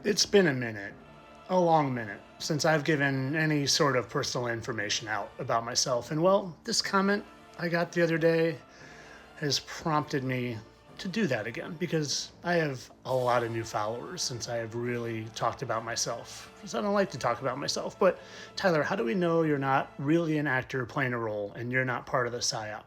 It's been a minute, a long minute, since I've given any sort of personal information out about myself. And well, this comment I got the other day has prompted me to do that again because I have a lot of new followers since I have really talked about myself. Because I don't like to talk about myself. But Tyler, how do we know you're not really an actor playing a role and you're not part of the psyop?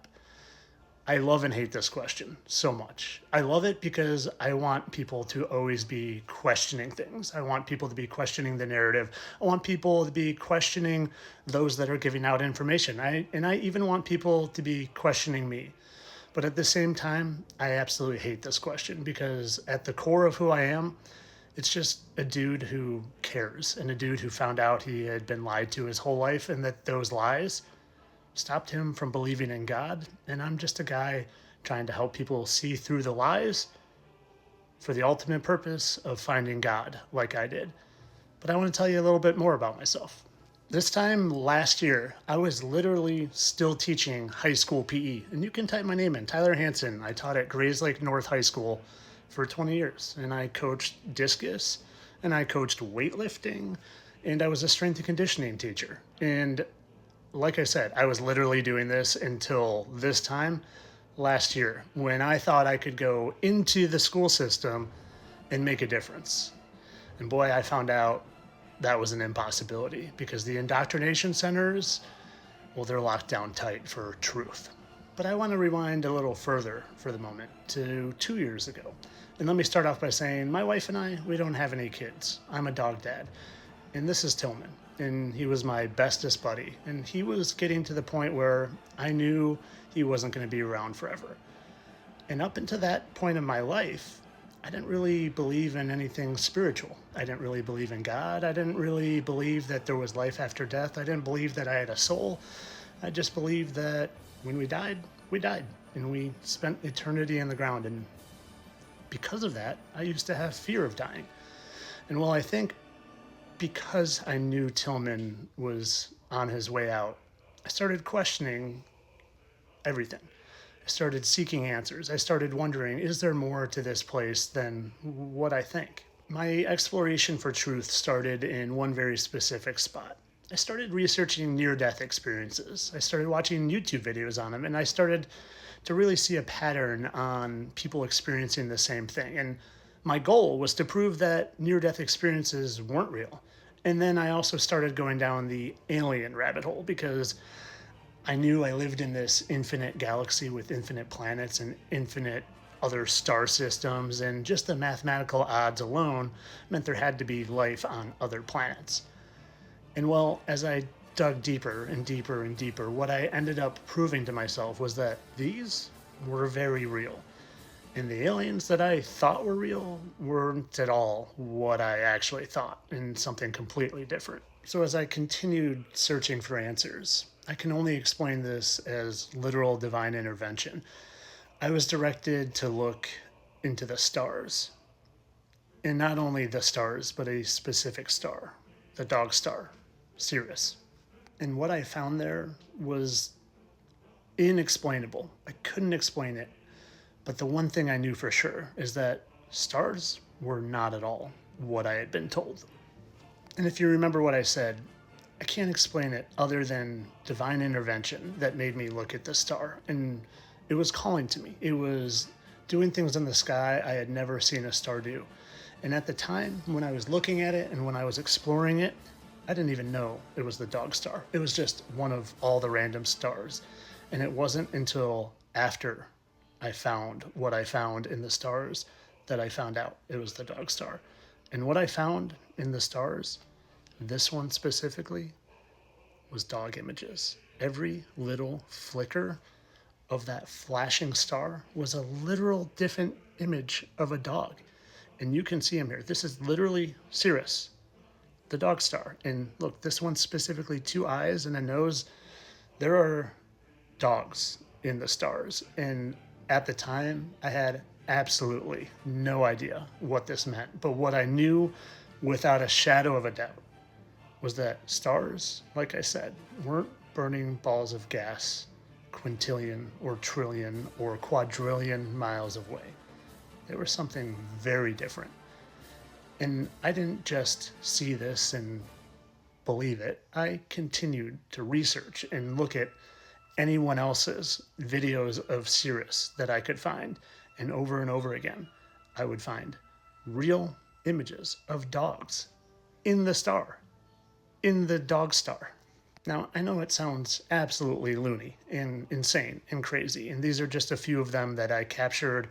I love and hate this question so much. I love it because I want people to always be questioning things. I want people to be questioning the narrative. I want people to be questioning those that are giving out information. I even want people to be questioning me. But at the same time, I absolutely hate this question because at the core of who I am, it's just a dude who cares and a dude who found out he had been lied to his whole life and that those lies stopped him from believing in God. And I'm just a guy trying to help people see through the lies for the ultimate purpose of finding God, like I did. But I want to tell you a little bit more about myself. This time last year, I was literally still teaching high school PE. And you can type my name in, Tyler Hansen. I taught at Grayslake North High School for 20 years. And I coached discus, and I coached weightlifting, and I was a strength and conditioning teacher. And like I said, I was literally doing this until this time last year when I thought I could go into the school system and make a difference. And boy, I found out that was an impossibility because the indoctrination centers, well, they're locked down tight for truth. But I want to rewind a little further for the moment to 2 years ago. And let me start off by saying my wife and I, we don't have any kids. I'm a dog dad. And this is Tillman. And he was my bestest buddy. And he was getting to the point where I knew he wasn't going to be around forever. And up until that point in my life, I didn't really believe in anything spiritual. I didn't really believe in God. I didn't really believe that there was life after death. I didn't believe that I had a soul. I just believed that when we died, we died. And we spent eternity in the ground. And because of that, I used to have fear of dying. And while I think because I knew Tillman was on his way out, I started questioning everything. I started seeking answers. I started wondering, is there more to this place than what I think? My exploration for truth started in one very specific spot. I started researching near-death experiences. I started watching YouTube videos on them, and I started to really see a pattern on people experiencing the same thing. And my goal was to prove that near-death experiences weren't real. And then I also started going down the alien rabbit hole because I knew I lived in this infinite galaxy with infinite planets and infinite other star systems, and just the mathematical odds alone meant there had to be life on other planets. And well, as I dug deeper and deeper and deeper, what I ended up proving to myself was that these were very real. And the aliens that I thought were real weren't at all what I actually thought, and something completely different. So as I continued searching for answers, I can only explain this as literal divine intervention. I was directed to look into the stars. And not only the stars, but a specific star, the dog star, Sirius. And what I found there was inexplainable. I couldn't explain it. But the one thing I knew for sure is that stars were not at all what I had been told. And if you remember what I said, I can't explain it other than divine intervention that made me look at the star. And it was calling to me. It was doing things in the sky I had never seen a star do. And at the time, when I was looking at it and when I was exploring it, I didn't even know it was the dog star. It was just one of all the random stars. And it wasn't until after I found what I found in the stars that I found out it was the dog star. And what I found in the stars, this one specifically, was dog images. Every little flicker of that flashing star was a literal different image of a dog. And you can see him here. This is literally Sirius, the dog star. And look, this one specifically, 2 eyes and a nose. There are dogs in the stars. And at the time, I had absolutely no idea what this meant. But what I knew without a shadow of a doubt was that stars, like I said, weren't burning balls of gas quintillion or trillion or quadrillion miles away. They were something very different. And I didn't just see this and believe it. I continued to research and look at anyone else's videos of Sirius that I could find. And over again, I would find real images of dogs in the star, in the dog star. Now, I know it sounds absolutely loony and insane and crazy, and these are just a few of them that I captured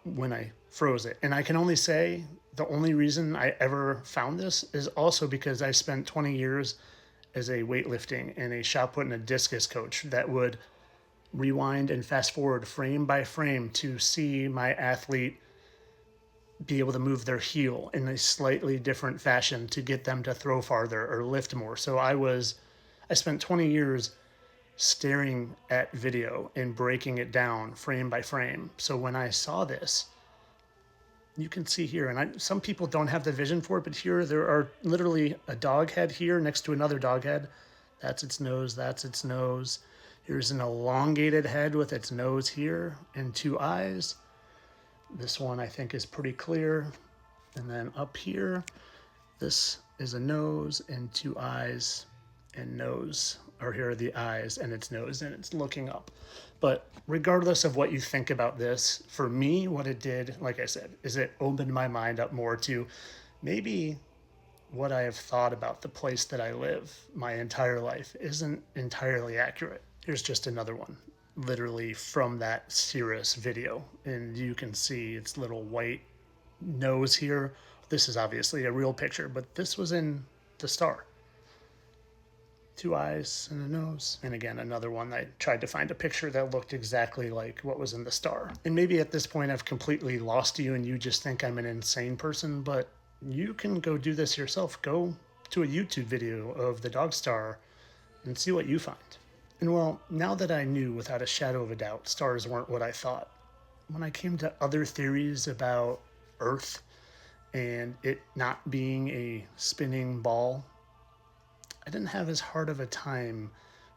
when I froze it. And I can only say the only reason I ever found this is also because I spent 20 years as a weightlifting and a shot put and a discus coach that would rewind and fast forward frame by frame to see my athlete be able to move their heel in a slightly different fashion to get them to throw farther or lift more. So I spent 20 years staring at video and breaking it down frame by frame. So when I saw this, you can see here, and some people don't have the vision for it, but here there are literally a dog head here next to another dog head. That's its nose, that's its nose. Here's an elongated head with its nose here and two eyes. This one I think is pretty clear. And then up here, this is a nose and two eyes and nose, or here are the eyes and its nose, and it's looking up. But regardless of what you think about this, for me, what it did, like I said, is it opened my mind up more to maybe what I have thought about the place that I live my entire life isn't entirely accurate. Here's just another one, literally from that Sirius video. And you can see its little white nose here. This is obviously a real picture, but this was in the star. Two eyes and a nose. And again, another one, I tried to find a picture that looked exactly like what was in the star. And maybe at this point I've completely lost you and you just think I'm an insane person, but you can go do this yourself. Go to a YouTube video of the dog star and see what you find. And well, now that I knew without a shadow of a doubt stars weren't what I thought, when I came to other theories about Earth and it not being a spinning ball, I didn't have as hard of a time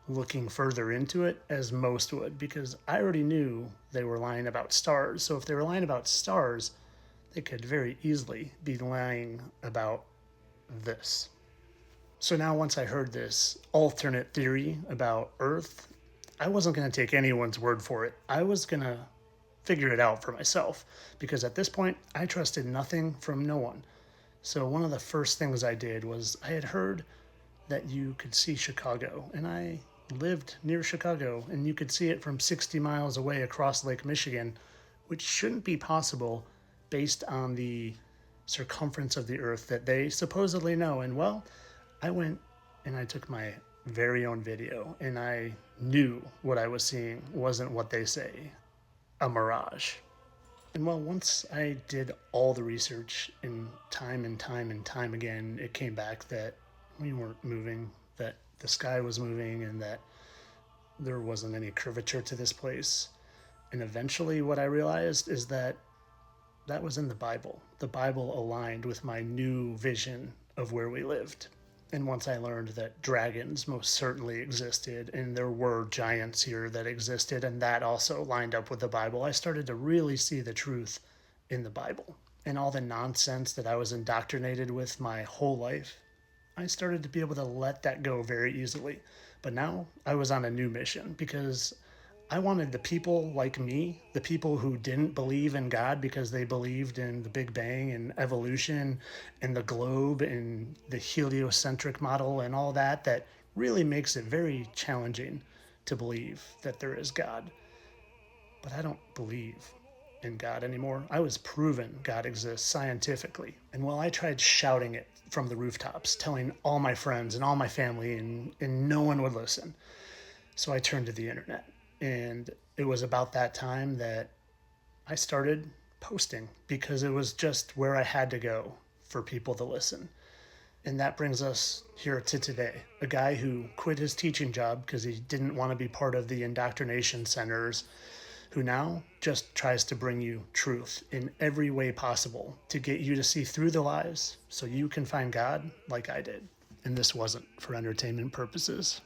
looking further into it as most would, because I already knew they were lying about stars. So if they were lying about stars, they could very easily be lying about this. So now once I heard this alternate theory about Earth, I wasn't going to take anyone's word for it. I was going to figure it out for myself, because at this point I trusted nothing from no one. So one of the first things I did was I had heard that you could see Chicago, and I lived near Chicago, and you could see it from 60 miles away across Lake Michigan, which shouldn't be possible based on the circumference of the Earth that they supposedly know. And well, I went and I took my very own video, and I knew what I was seeing wasn't what they say, a mirage. And well, once I did all the research and time again, it came back that we weren't moving, that the sky was moving, and that there wasn't any curvature to this place. And eventually what I realized is that that was in the Bible. The Bible aligned with my new vision of where we lived. And once I learned that dragons most certainly existed, and there were giants here that existed, and that also lined up with the Bible, I started to really see the truth in the Bible. And all the nonsense that I was indoctrinated with my whole life, I started to be able to let that go very easily. But now I was on a new mission, because I wanted the people like me, the people who didn't believe in God because they believed in the Big Bang and evolution and the globe and the heliocentric model and all that, that really makes it very challenging to believe that there is God. But I don't believe in God anymore. I was proven God exists scientifically. And while I tried shouting it from the rooftops, telling all my friends and all my family, and no one would listen. So I turned to the internet. And it was about that time that I started posting, because it was just where I had to go for people to listen. And that brings us here to today. A guy who quit his teaching job because he didn't want to be part of the indoctrination centers, who now just tries to bring you truth in every way possible to get you to see through the lies so you can find God like I did. And this wasn't for entertainment purposes.